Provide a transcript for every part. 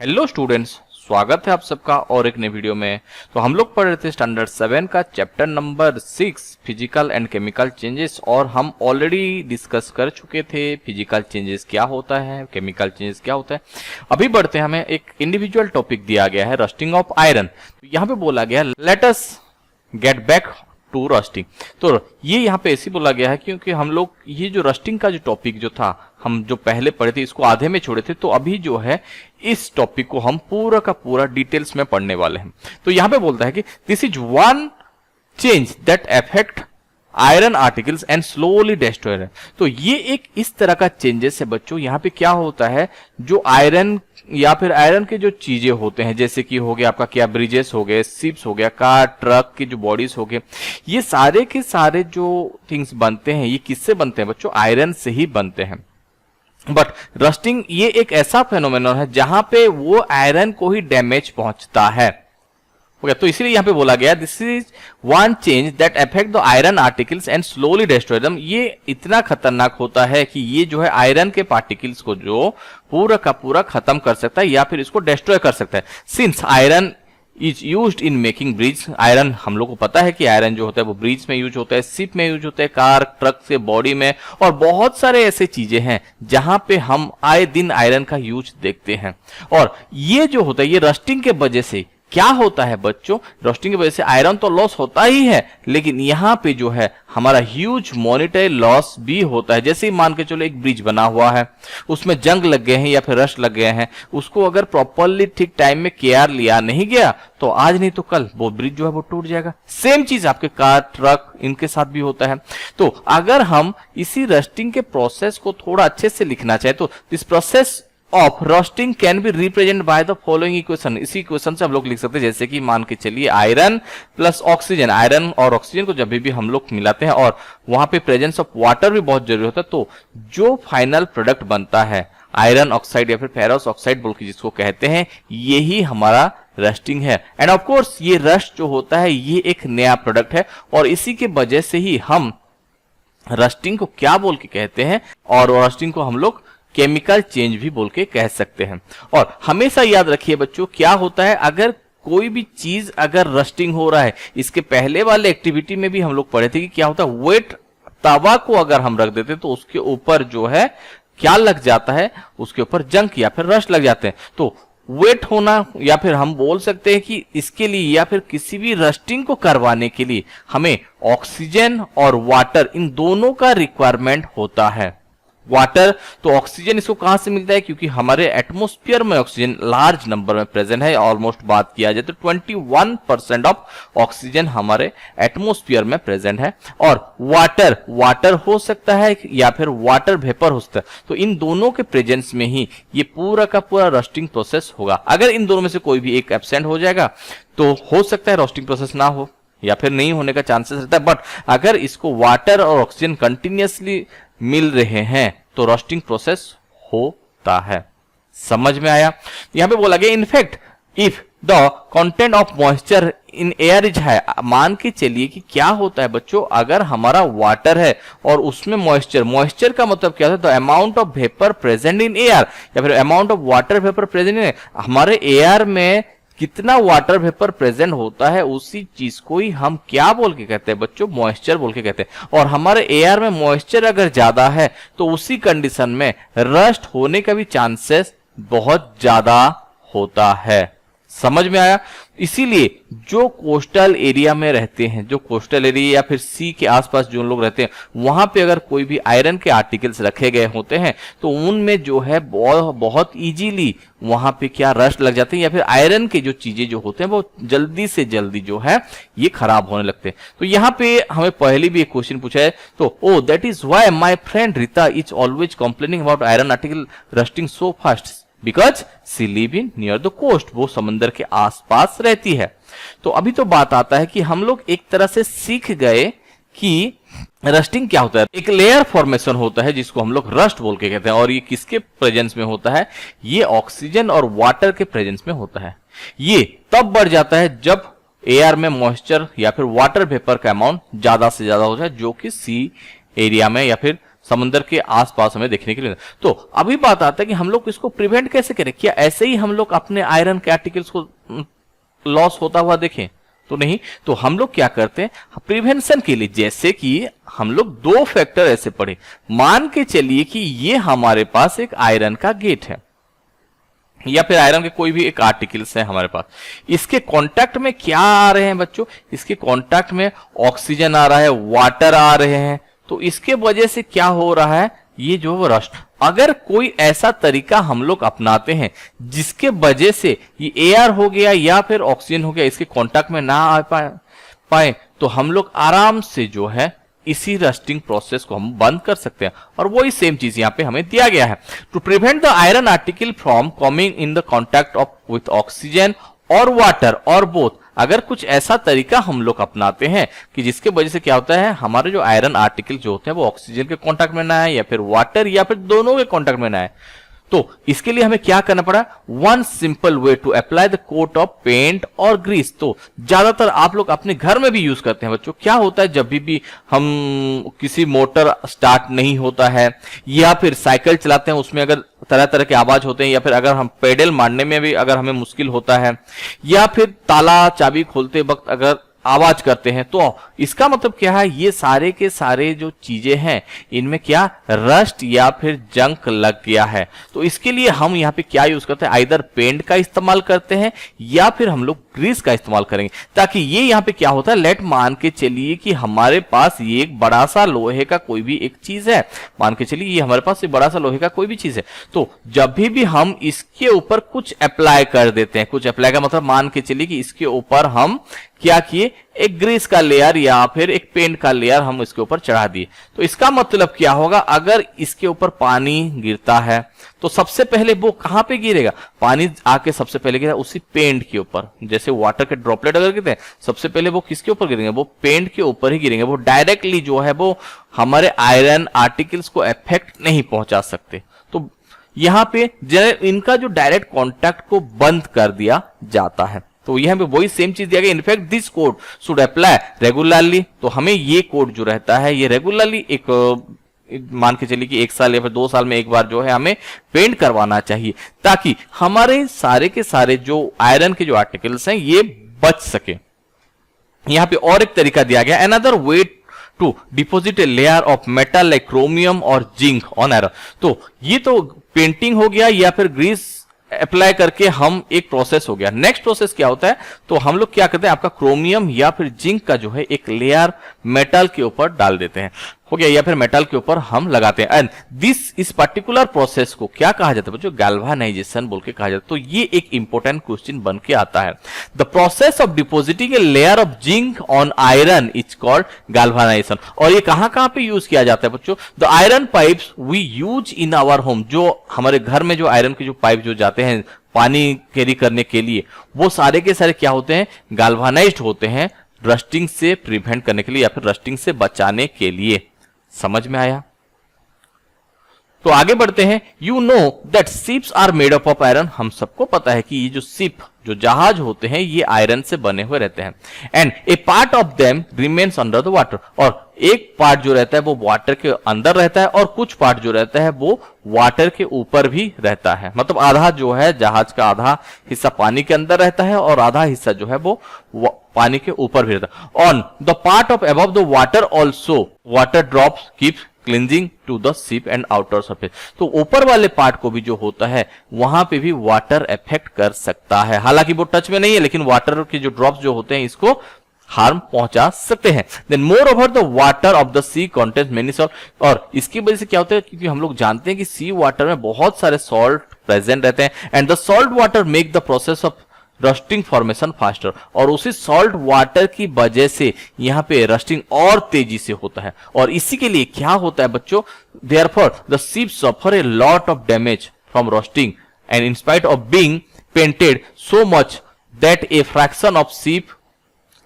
Hello students, स्वागत है आप सबका और एक नए वीडियो में। तो हम लोग पढ़ रहे थे स्टैंडर्ड 7 का chapter number 6 physical and chemical changes, और हम ऑलरेडी डिस्कस कर चुके थे फिजिकल चेंजेस क्या होता है, केमिकल चेंजेस क्या होता है। अभी बढ़ते हैं, हमें एक इंडिविजुअल टॉपिक दिया गया है, रस्टिंग ऑफ आयरन। तो यहाँ पे बोला गया let us get back to rusting. तो ये यहाँ पे ऐसे बोला गया है क्योंकि हम लोग ये जो रस्टिंग का जो टॉपिक जो था, हम जो पहले पढ़े थे इसको आधे में छोड़े थे, तो अभी जो है इस टॉपिक को हम पूरा का पूरा डिटेल्स में पढ़ने वाले हैं। तो यहाँ पे बोलता है कि this is one change that affect iron articles and slowly destroy. तो ये एक इस तरह का चेंजेस है बच्चों। यहाँ पे क्या होता है, जो आयरन या फिर आयरन के जो चीजें होते हैं, जैसे कि हो गया आपका क्या ब्रिजेस हो गए, शिप्स हो गया, कार ट्रक की जो बॉडीज हो गए, ये सारे के सारे जो थिंग्स बनते हैं ये किससे बनते हैं बच्चों? आयरन से ही बनते हैं। बट रस्टिंग ये एक ऐसा फेनोमेनन है जहां पे वो आयरन को ही डैमेज पहुंचता है। ओके, तो इसीलिए यहां पे बोला गया this is one change that affect the iron articles and slowly destroy them. ये इतना खतरनाक होता है कि ये जो है आयरन के पार्टिकल्स को जो पूरा का पूरा खत्म कर सकता है या फिर इसको डिस्ट्रॉय कर सकता है। Since iron is used in making bridge, iron हम लोग को पता है कि आयरन जो होता है वो ब्रिज में यूज होता है, शिप में यूज होता है, कार ट्रक से बॉडी में, और बहुत सारे ऐसे चीजें हैं जहां पे हम आए दिन आयरन का यूज देखते हैं। और ये जो होता है ये रस्टिंग के वजह से क्या होता है बच्चों, रोस्टिंग की वजह से आयरन तो लॉस होता ही है, लेकिन यहाँ पे जो है हमारा ह्यूज मॉनिटरी लॉस भी होता है। जैसे ही मान के चलो एक ब्रिज बना हुआ है, उसमें जंग लग गए हैं या फिर रस्ट लग गए हैं, उसको अगर प्रॉपरली ठीक टाइम में केयर लिया नहीं गया तो आज नहीं तो कल वो ब्रिज जो है वो टूट जाएगा। सेम चीज आपके कार ट्रक इनके साथ भी होता है। तो अगर हम इसी रस्टिंग के प्रोसेस को थोड़ा अच्छे से लिखना चाहे तो this process of roasting can be represent by the following equation. इसी इक्वेशन से हम लोग लिख सकते हैं, जैसे कि मान के चलिए आयरन प्लस ऑक्सीजन, आयरन और ऑक्सीजन को जब भी हम लोग मिलाते हैं और वहां पे प्रेजेंस ऑफ वाटर भी बहुत जरूरी होता है, तो जो फाइनल प्रोडक्ट बनता है आयरन ऑक्साइड या फिर फेरस ऑक्साइड बोल के जिसको कहते हैं, यही हमारा रस्टिंग है। एंड ऑफ कोर्स ये रस्ट जो होता है ये एक नया प्रोडक्ट है, और इसी के वजह से ही हम रस्टिंग को क्या बोल के कहते हैं, और रस्टिंग को हम लोग केमिकल चेंज भी बोल के कह सकते हैं। और हमेशा याद रखिए बच्चों, क्या होता है अगर कोई भी चीज अगर रस्टिंग हो रहा है, इसके पहले वाले एक्टिविटी में भी हम लोग पढ़े थे कि क्या होता है, वेट तवा को अगर हम रख देते तो उसके ऊपर जो है क्या लग जाता है, उसके ऊपर जंग या फिर रस्ट लग जाते हैं। तो वेट होना, या फिर हम बोल सकते हैं कि इसके लिए या फिर किसी भी रस्टिंग को करवाने के लिए हमें ऑक्सीजन और वाटर इन दोनों का रिक्वायरमेंट होता है। वाटर तो ऑक्सीजन इसको कहां से मिलता है, क्योंकि हमारे एटमॉस्फेयर में ऑक्सीजन लार्ज नंबर में प्रेजेंट है। ऑलमोस्ट बात किया जाए तो 21% ऑफ ऑक्सीजन हमारे एटमॉस्फेयर में प्रेजेंट है। और वाटर हो सकता है या फिर वाटर वेपर हो सकता है। तो इन दोनों के प्रेजेंस में ही ये पूरा का पूरा रोस्टिंग प्रोसेस होगा। अगर इन दोनों में से कोई भी एक एब्सेंट हो जाएगा तो हो सकता है रोस्टिंग प्रोसेस ना हो या फिर नहीं होने का चांसेस रहता है। बट अगर इसको वाटर और ऑक्सीजन कंटिन्यूअसली मिल रहे हैं तो रोस्टिंग प्रोसेस होता है। समझ में आया? यहां पे बोला गया in fact if the content of moisture in air is high. मान के चलिए कि क्या होता है बच्चों, अगर हमारा वाटर है और उसमें मॉइस्चर का मतलब क्या होता है, the amount of vapour present in air या फिर amount of water vapour present in, हमारे एयर में कितना वाटर वेपर प्रेजेंट होता है उसी चीज को ही हम क्या बोल के कहते हैं बच्चों, मॉइस्चर बोल के कहते हैं। और हमारे एयर में मॉइस्चर अगर ज्यादा है तो उसी कंडीशन में रस्ट होने का भी चांसेस बहुत ज्यादा होता है। समझ में आया? इसीलिए जो कोस्टल एरिया में रहते हैं, जो कोस्टल एरिया या फिर सी के आसपास जो लोग रहते हैं, वहां पे अगर कोई भी आयरन के आर्टिकल्स रखे गए होते हैं तो उनमें जो है बहुत इजीली वहां पे क्या रस्ट लग जाते हैं, या फिर आयरन के जो चीजें जो होते हैं वो जल्दी से जल्दी जो है ये खराब होने लगते हैं। तो यहाँ पे हमें पहले भी एक क्वेश्चन पूछा है, तो oh that is why my friend Rita is always complaining about iron article rusting so fast because she live in near the coast. वो समंदर के आसपास रहती है। तो अभी तो बात आता है कि हम लोग एक तरह से सीख गए कि रस्टिंग क्या होता है। एक लेयर फॉर्मेशन होता है जिसको हम लोग रस्ट बोल के कहते हैं, और ये किसके प्रेजेंस में होता है, ये ऑक्सीजन और वाटर के प्रेजेंस में होता है। ये तब बढ़ जाता है जब एयर में मॉइस्चर या फिर वाटर वेपर का अमाउंट ज्यादा से ज्यादा होता है, जो कि सी एरिया में या फिर समुद्र के आसपास हमें देखने के लिए। तो अभी बात आता है कि हम लोग इसको प्रिवेंट कैसे करें। क्या ऐसे ही हम लोग अपने आयरन के आर्टिकल्स को लॉस होता हुआ देखें? तो नहीं। तो हम लोग क्या करते हैं प्रिवेंशन के लिए, जैसे कि हम लोग दो फैक्टर ऐसे पढ़े। मान के चलिए कि ये हमारे पास एक आयरन का गेट है या फिर आयरन के कोई भी एक आर्टिकल्स है हमारे पास। इसके कांटेक्ट में क्या आ रहे हैं बच्चों? इसके कांटेक्ट में ऑक्सीजन आ रहा है, वाटर आ रहे हैं। तो इसके वजह से क्या हो रहा है, ये जो वो रस्ट। अगर कोई ऐसा तरीका हम लोग अपनाते हैं जिसके वजह से ये एयर हो गया या फिर ऑक्सीजन हो गया इसके कांटेक्ट में ना आ पाए तो हम लोग आराम से जो है इसी रस्टिंग प्रोसेस को हम बंद कर सकते हैं। और वही सेम चीज यहां पे हमें दिया गया है। To prevent the iron article from coming in the contact of with oxygen और वाटर और बोथ, अगर कुछ ऐसा तरीका हम लोग अपनाते हैं कि जिसके वजह से क्या होता है हमारे जो आयरन आर्टिकल जो होते हैं वो ऑक्सीजन के कांटेक्ट में ना आए या फिर वाटर या फिर दोनों के कांटेक्ट में ना आए, तो इसके लिए हमें क्या करना पड़ा? One simple way to apply the coat of paint और ग्रीस। तो ज्यादातर आप लोग अपने घर में भी यूज करते हैं बच्चों। क्या होता है जब भी हम किसी मोटर स्टार्ट नहीं होता है या फिर साइकिल चलाते हैं उसमें अगर तरह तरह के आवाज होते हैं या फिर अगर हम पेडल मारने में भी अगर हमें मुश्किल होता है या फिर ताला चाबी खोलते वक्त अगर आवाज करते हैं, तो इसका मतलब क्या है, ये सारे के सारे जो चीजें हैं इनमें क्या रस्ट या फिर जंक लग गया है। तो इसके लिए हम यहाँ पे क्या यूज करते हैं, आइदर पेंट का इस्तेमाल करते हैं या फिर हम लोग ग्रीस का इस्तेमाल करेंगे, ताकि ये यहाँ पे क्या होता है, लेट मान के चलिए कि हमारे पास ये एक बड़ा सा लोहे का कोई भी एक चीज है, मान के चलिए ये हमारे पास एक बड़ा सा लोहे का कोई भी चीज है, तो जब भी हम इसके ऊपर कुछ अप्लाई कर देते हैं, कुछ अप्लाई का मतलब मान के चलिए कि इसके ऊपर हम क्या किए, एक ग्रीस का लेयर या फिर एक पेंट का लेयर हम इसके ऊपर चढ़ा दिए, तो इसका मतलब क्या होगा, अगर इसके ऊपर पानी गिरता है तो सबसे पहले वो कहां पे गिरेगा, पानी आके सबसे पहले गिरेगा उसी पेंट के ऊपर। जैसे वाटर के ड्रॉपलेट अगर गिरते हैं सबसे पहले वो किसके ऊपर गिरेंगे, वो पेंट के ऊपर ही गिरेंगे, वो डायरेक्टली जो है वो हमारे आयरन आर्टिकल्स को इफेक्ट नहीं पहुंचा सकते। तो यहां पे इनका जो डायरेक्ट कांटेक्ट को बंद कर दिया जाता है। तो यहां पे वही सेम चीज दिया गया, in fact this code should apply regularly. तो हमें ये कोड जो रहता है ये रेगुलरली एक मान के चलिए कि 1 साल या फिर 2 साल में एक बार जो है हमें पेंट करवाना चाहिए, ताकि हमारे सारे के सारे जो आयरन के जो आर्टिकल्स हैं ये बच सके। यहां पे और एक तरीका दिया गया, another way to deposit a layer of metal like chromium और जिंक ऑन आयरन। तो ये तो पेंटिंग हो गया या फिर ग्रीस अप्लाई करके हम एक प्रोसेस हो गया। नेक्स्ट प्रोसेस क्या होता है, तो हम लोग क्या करते हैं, आपका क्रोमियम या फिर जिंक का जो है एक लेयर मेटल के ऊपर डाल देते हैं, हो गया, या फिर मेटल के ऊपर हम लगाते हैं। एंड दिस इस पर्टिकुलर प्रोसेस को क्या कहा जाता है बच्चों, गैल्वानाइजेशन बोल के कहा जाता है। तो ये एक इंपॉर्टेंट क्वेश्चन बन के आता है। The process of depositing a layer of zinc on iron is called galvanisation. और ये कहां कहां पे यूज किया जाता है बच्चों, the iron pipes we use in our home. जो हमारे घर में जो आयरन के जो पाइप जो जाते हैं पानी कैरी करने के लिए, वो सारे के सारे क्या होते हैं, गैल्वानाइज्ड होते हैं, रस्टिंग से प्रिवेंट करने के लिए या फिर रस्टिंग से बचाने के लिए। समझ में आया? तो आगे बढ़ते हैं। You know that ships are made up of iron. हम सबको पता है कि ये जो शिप जो जहाज होते हैं ये आयरन से बने हुए रहते हैं। And A part of them remains under the water. और एक पार्ट जो रहता है वो वाटर के अंदर रहता है और कुछ पार्ट जो रहता है वो वाटर के ऊपर भी रहता है। मतलब आधा जो है जहाज का आधा हिस्सा पानी के अंदर रहता है और आधा हिस्सा जो है वो पानी के ऊपर भी रहता है। On the part of above the water also water drops keeps cleansing to the ship and outer surface. तो ऊपर वाले पार्ट को भी जो होता है वहां पे भी वाटर इफेक्ट कर सकता है। हालांकि वो टच में नहीं है लेकिन वाटर के जो ड्रॉप्स जो होते हैं इसको हार्म पहुंचा सकते हैं। Then moreover the water of the sea contains many salt. और इसकी वजह से क्या होता है, क्योंकि हम लोग जानते हैं कि सी वाटर में बहुत सारे सॉल्ट प्रेजेंट रहते हैं। And the salt water make the process of rusting formation faster. और उसी सॉल्ट वाटर की वजह से यहाँ पे रस्टिंग और तेजी से होता है। और इसी के लिए क्या होता है बच्चों, therefore the ship suffer a lot of damage from rusting and in spite of being painted so much that a fraction of ship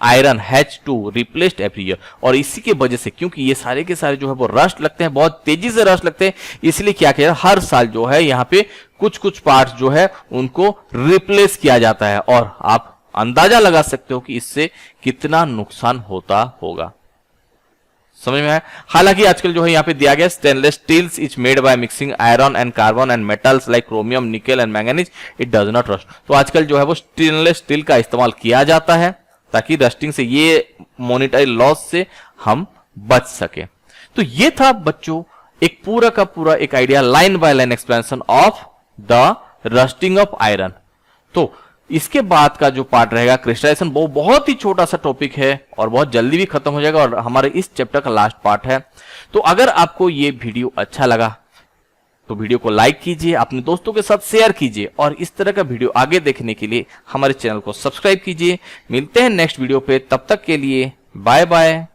iron has to replaced every year. और इसी के वजह से, क्योंकि ये सारे के सारे जो है वो रस्ट लगते हैं, बहुत तेजी से रस्ट लगते हैं, इसलिए क्या किया हर साल जो है यहाँ पे कुछ कुछ पार्ट्स जो है उनको रिप्लेस किया जाता है। और आप अंदाजा लगा सकते हो कि इससे कितना नुकसान होता होगा। समझ में आया। हालांकि आजकल जो है यहाँ पे दिया गया stainless steels is made by mixing iron and carbon and metals like chromium, nickel and manganese, it does not rust. तो आजकल जो है वो स्टेनलेस स्टील का इस्तेमाल किया जाता है ताकि रस्टिंग से, ये मॉनिटरी लॉस से हम बच सके। तो ये था बच्चों एक पूरा का पूरा एक idea, line by line explanation of the rusting of iron. तो इसके बाद का जो पार्ट रहेगा क्रिस्टलाइजेशन, वो बहुत ही छोटा सा टॉपिक है और बहुत जल्दी भी खत्म हो जाएगा और हमारे इस चैप्टर का लास्ट पार्ट है। तो अगर आपको ये वीडियो अच्छा लगा तो वीडियो को लाइक कीजिए, अपने दोस्तों के साथ शेयर कीजिए और इस तरह का वीडियो आगे देखने के लिए हमारे चैनल को सब्सक्राइब कीजिए। मिलते हैं नेक्स्ट वीडियो पे, तब तक के लिए बाय बाय।